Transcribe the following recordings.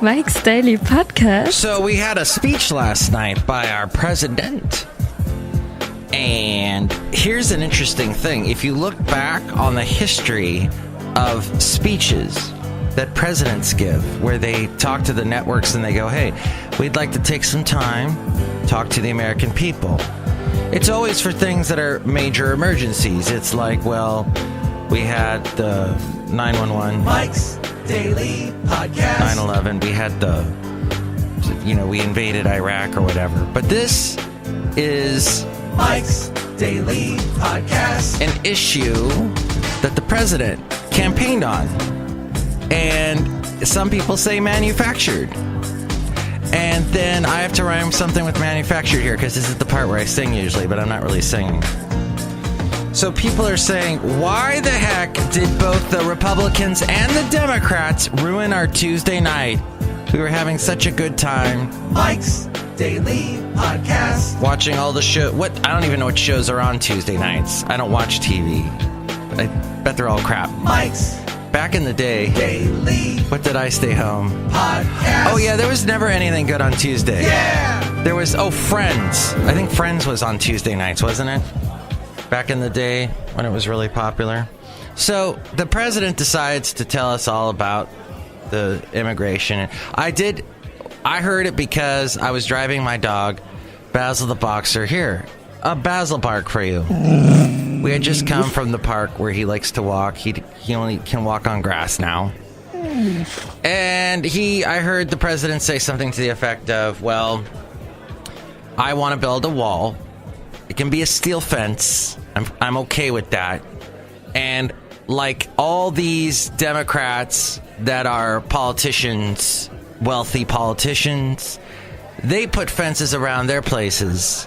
Mike's Daily Podcast. So we had a speech last night by our president. And here's an interesting thing. If you look back on the history of speeches that presidents give, where they talk to the networks and they go, hey, we'd like to take some time, talk to the American people. It's always for things that are major emergencies. It's like, well, we had the 911. Mike's Daily Podcast. 9/11. We had we invaded Iraq or whatever. But this is Mike's Daily Podcast. An issue that the president campaigned on. And some people say manufactured. And then I have to rhyme something with manufactured here because this is the part where I sing usually, but I'm not really singing. So people are saying, why the heck did both the Republicans and the Democrats ruin our Tuesday night? We were having such a good time. Mike's Daily Podcast. Watching all the show. I don't even know what shows are on Tuesday nights. I don't watch TV. I bet they're all crap. Mike's Back in the day, Daily what did I stay home? Podcast. Oh yeah, there was never anything good on Tuesday. Yeah. There was, Friends. I think Friends was on Tuesday nights, wasn't it? Back in the day when it was really popular. So the president decides to tell us all about the immigration. I heard it because I was driving my dog, Basil the Boxer. Here, a Basil bark for you. We had just come from the park where he likes to walk. He only can walk on grass now. And I heard the president say something to the effect of, well, I want to build a wall. It can be a steel fence. I'm okay with that. And like all these Democrats that are politicians, wealthy politicians, they put fences around their places.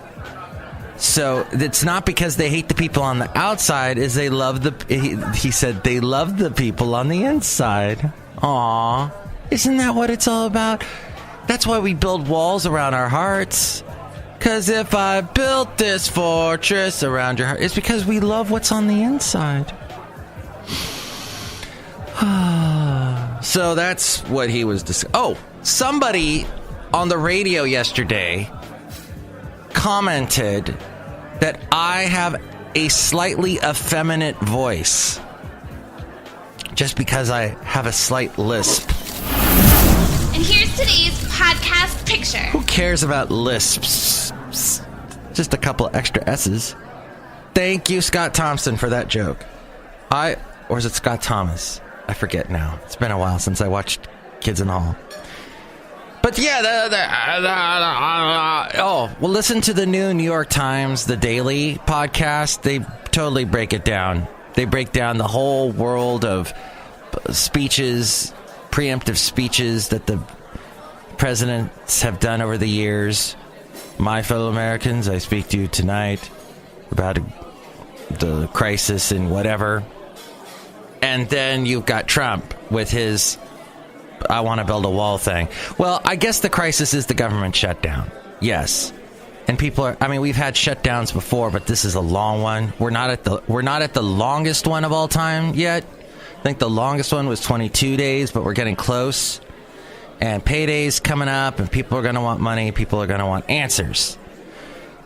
So it's not because they hate the people on the outside, is they love he said they love the people on the inside. Aw, isn't that what it's all about? That's why we build walls around our hearts. Because if I built this fortress around your heart, it's because we love what's on the inside. So that's what he was discussing. Oh, somebody on the radio yesterday commented that I have a slightly effeminate voice just because I have a slight lisp. And here's today's podcast picture. Who cares about lisps? Just a couple extra S's. Thank you, Scott Thompson, for that joke. Or is it Scott Thomas? I forget now. It's been a while since I watched Kids in the Hall. But yeah, listen to the new New York Times, the Daily Podcast. They totally break it down. They break down the whole world of speeches, preemptive speeches that the presidents have done over the years. My fellow Americans, I speak to you tonight about the crisis and whatever. And then you've got Trump with his I want to build a wall thing. Well, I guess the crisis is the government shutdown. Yes. And we've had shutdowns before, but this is a long one. We're not at the longest one of all time yet. I think the longest one was 22 days, but we're getting close. And payday's coming up, and people are going to want money. People are going to want answers.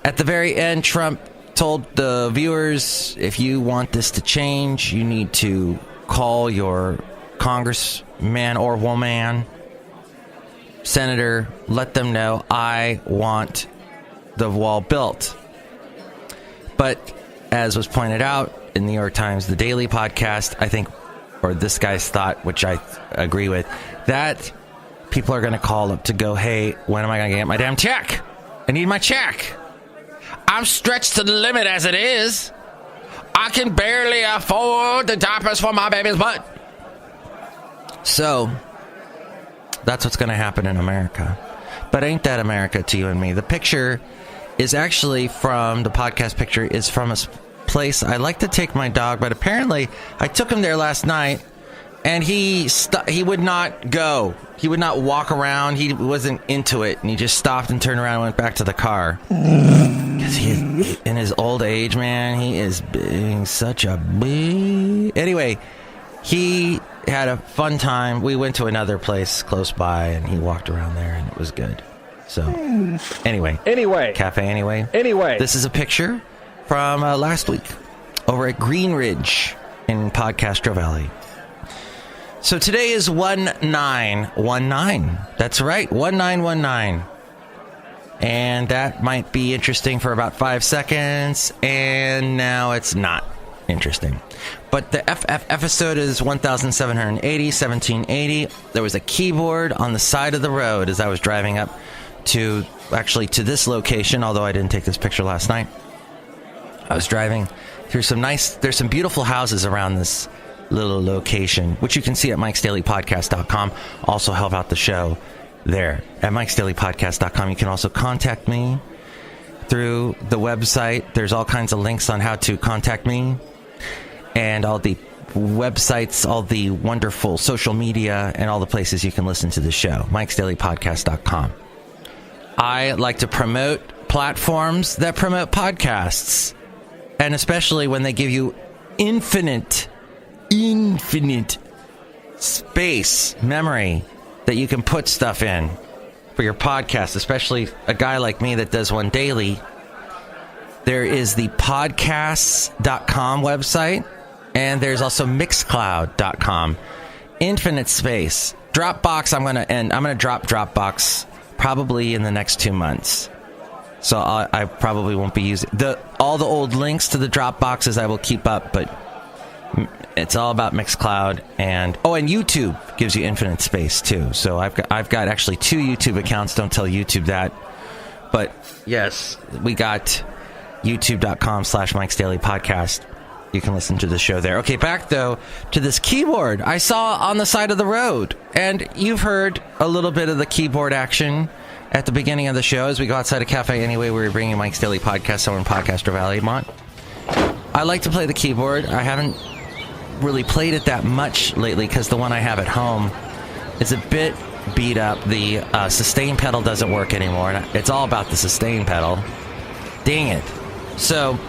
At the very end, Trump told the viewers, if you want this to change, you need to call your congressman or woman, senator, let them know I want the wall built. But as was pointed out in the New York Times, the Daily Podcast, I think, or this guy's thought, which I agree with, that people are going to call up to go, hey, when am I going to get my damn check? I need my check. I'm stretched to the limit as it is. I can barely afford the diapers for my baby's butt. So, that's what's going to happen in America. But ain't that America to you and me? The picture is actually from, the podcast picture is from a place I like to take my dog, but apparently I took him there last night, and he would not go. He would not walk around. He wasn't into it, and he just stopped and turned around and went back to the car. Because in his old age, man, he is being such a bee. Anyway, he had a fun time. We went to another place close by, and he walked around there, and it was good. So, anyway. Cafe Anyway. This is a picture from last week over at Green Ridge in Podcastro Valley. So today is 1919. That's right, 1919. And that might be interesting for about 5 seconds, and now it's not interesting. But the episode is 1780. There was a keyboard on the side of the road as I was driving up to this location, although I didn't take this picture last night. I was driving through there's some beautiful houses around this little location, which you can see at MIKEs-DAILY-PODCAST.com. Also help out the show there at MIKES-DAILY-PODCAST.com. You can also contact me through the website. There's all kinds of links on how to contact me, and all the websites, all the wonderful social media, and all the places you can listen to the show. MIKES-DAILY-PODCAST.com. I like to promote platforms that promote podcasts, and especially when they give you infinite space, memory that you can put stuff in for your podcast, especially a guy like me that does one daily. There is the podcasts.com website, and there's also mixcloud.com. Infinite space. Dropbox, I'm going to drop Dropbox probably in the next 2 months. So I probably won't be using all the old links to the Dropboxes I will keep up, but it's all about Mixcloud, and YouTube gives you infinite space too. So I've got actually 2 YouTube accounts. Don't tell YouTube that, but yes, we got youtube.com/MIKEs-DAILY-PODCAST. You can listen to the show there. Okay, back though to this keyboard I saw on the side of the road, and you've heard a little bit of the keyboard action at the beginning of the show as we go outside a cafe. Anyway, we're bringing Mike's Daily Podcast somewhere in Podcastro Valley, Mont. I like to play the keyboard. I haven't really played it that much lately because the one I have at home is a bit beat up. The sustain pedal doesn't work anymore, and it's all about the sustain pedal. Dang it. So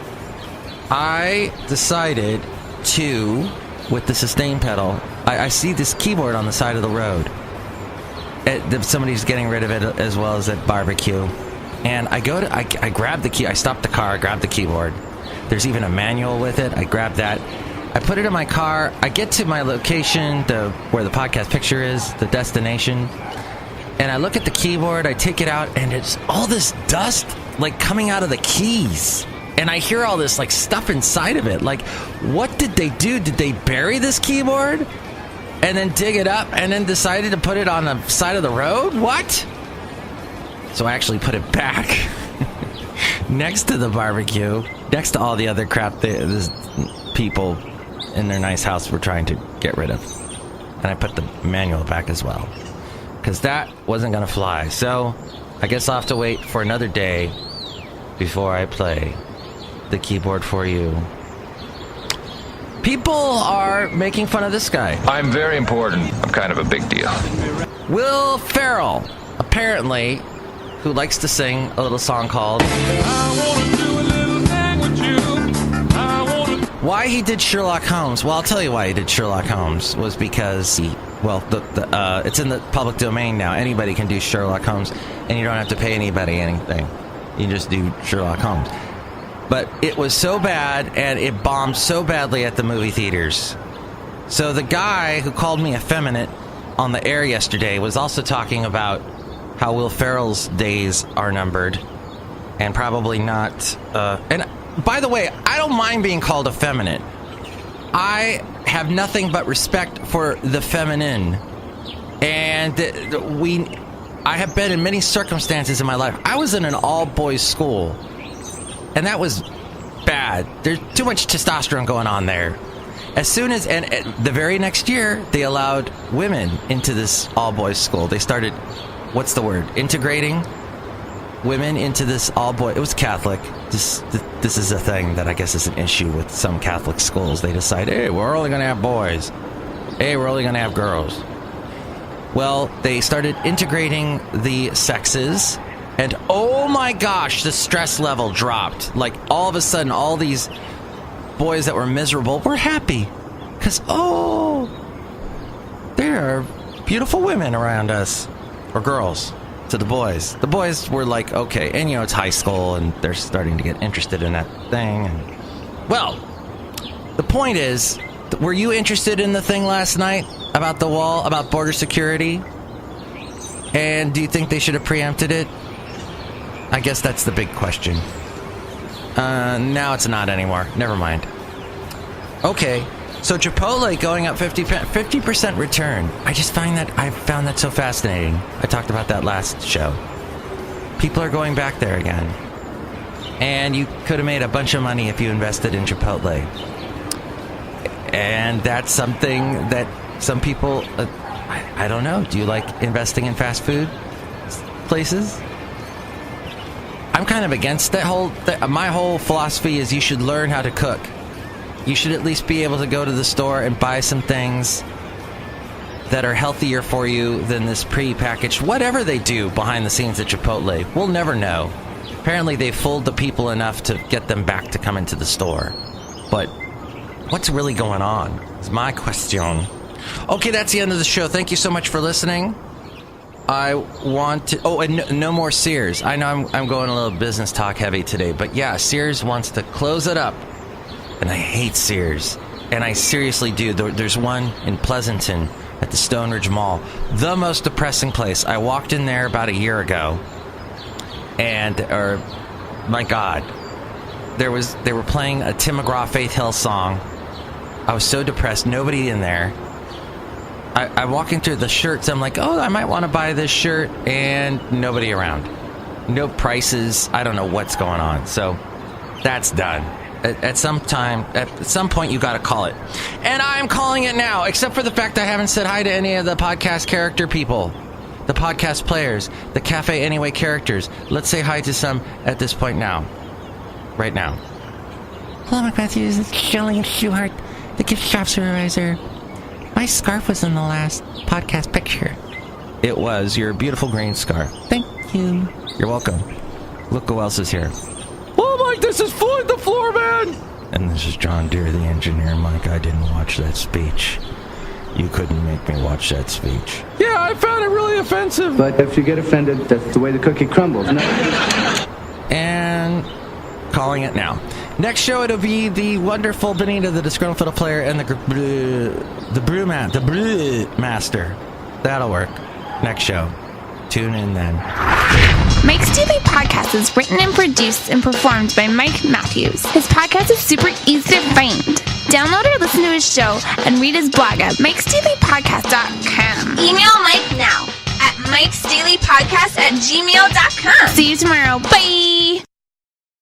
I decided to, with the sustain pedal, I see this keyboard on the side of the road. Somebody's getting rid of it, as well as at barbecue. And I grab the key. I stop the car, I grab the keyboard. There's even a manual with it. I grab that. I put it in my car. I get to my location, where the podcast picture is, the destination. And I look at the keyboard. I take it out, and it's all this dust, like, coming out of the keys. And I hear all this, like, stuff inside of it. Like, what did they do? Did they bury this keyboard and then dig it up and then decided to put it on the side of the road? What? So I actually put it back next to the barbecue, next to all the other crap this people in their nice house were trying to get rid of. And I put the manual back as well, because that wasn't going to fly. So I guess I'll have to wait for another day before I play the keyboard for you. People are making fun of this guy. I'm very important. I'm kind of a big deal. Will Ferrell, apparently, who likes to sing a little song called Why he did Sherlock Holmes. Well, I'll tell you why he did Sherlock Holmes was because it's in the public domain now. Anybody can do Sherlock Holmes, and you don't have to pay anybody anything. You just do Sherlock Holmes. But it was so bad, and it bombed so badly at the movie theaters. So the guy who called me effeminate on the air yesterday was also talking about how Will Ferrell's days are numbered, and probably not. And by the way, I don't mind being called effeminate. I have nothing but respect for the feminine, and I have been in many circumstances in my life. I was in an all-boys school, and that was bad. There's too much testosterone going on there. As soon as, and the very next year, they allowed women into this all-boys school. They started, what's the word? Integrating women into this all-boy. It was Catholic. This is a thing that I guess is an issue with some Catholic schools. They decide, hey, we're only going to have boys. Hey, we're only going to have girls. Well, they started integrating the sexes, and oh my gosh, the stress level dropped. Like, all of a sudden, all these boys that were miserable were happy. Because, there are beautiful women around us. Or girls. To the boys. The boys were like, okay. And, it's high school, and they're starting to get interested in that thing. And, well, the point is, were you interested in the thing last night about the wall, about border security? And do you think they should have preempted it? I guess that's the big question. Now it's not anymore. Never mind. Okay. So Chipotle going up 50% return. I found that so fascinating. I talked about that last show. People are going back there again. And you could have made a bunch of money if you invested in Chipotle. And that's something that some people, I don't know. Do you like investing in fast food places? I'm kind of against that whole my whole philosophy is you should learn how to cook. You should at least be able to go to the store and buy some things that are healthier for you than this pre-packaged, whatever they do behind the scenes at Chipotle. We'll never know. Apparently they fooled the people enough to get them back to come into the store. But what's really going on is my question. Okay, that's the end of the show. Thank you so much for listening. I want to... Oh, and no more Sears. I know I'm going a little business talk heavy today, but yeah, Sears wants to close it up. And I hate Sears. And I seriously do. There's one in Pleasanton at the Stone Ridge Mall. The most depressing place. I walked in there about a year ago. My God. They were playing a Tim McGraw Faith Hill song. I was so depressed. Nobody in there. I'm walking through the shirts. I'm like, oh, I might want to buy this shirt. And nobody around. No prices. I don't know what's going on. So that's done. At some point, you got to call it. And I'm calling it now, except for the fact I haven't said hi to any of the podcast character people, the podcast players, the Cafe Anyway characters. Let's say hi to some at this point now. Right now. Hello, Mike Matthews. It's Chely Shoehart, the gift shop supervisor. My scarf was in the last podcast picture. It was your beautiful green scarf. Thank you. You're welcome. Look who else is here. Oh, Mike, this is Floyd the Floorman! And this is John Deere, the engineer. Mike, I didn't watch that speech. You couldn't make me watch that speech. Yeah, I found it really offensive. But if you get offended, that's the way the cookie crumbles. No. And calling it now. Next show, it'll be the wonderful Benita, the Disgruntled Fiddle Player, and the Brewmaster. That'll work. Next show. Tune in then. Mike's Daily Podcast is written and produced and performed by Mike Matthews. His podcast is super easy to find. Download or listen to his show and read his blog at MIKEs-DAILY-PODCAST.com. Email Mike now at MIKEs-DAILY-PODCAST@gmail.com. See you tomorrow. Bye!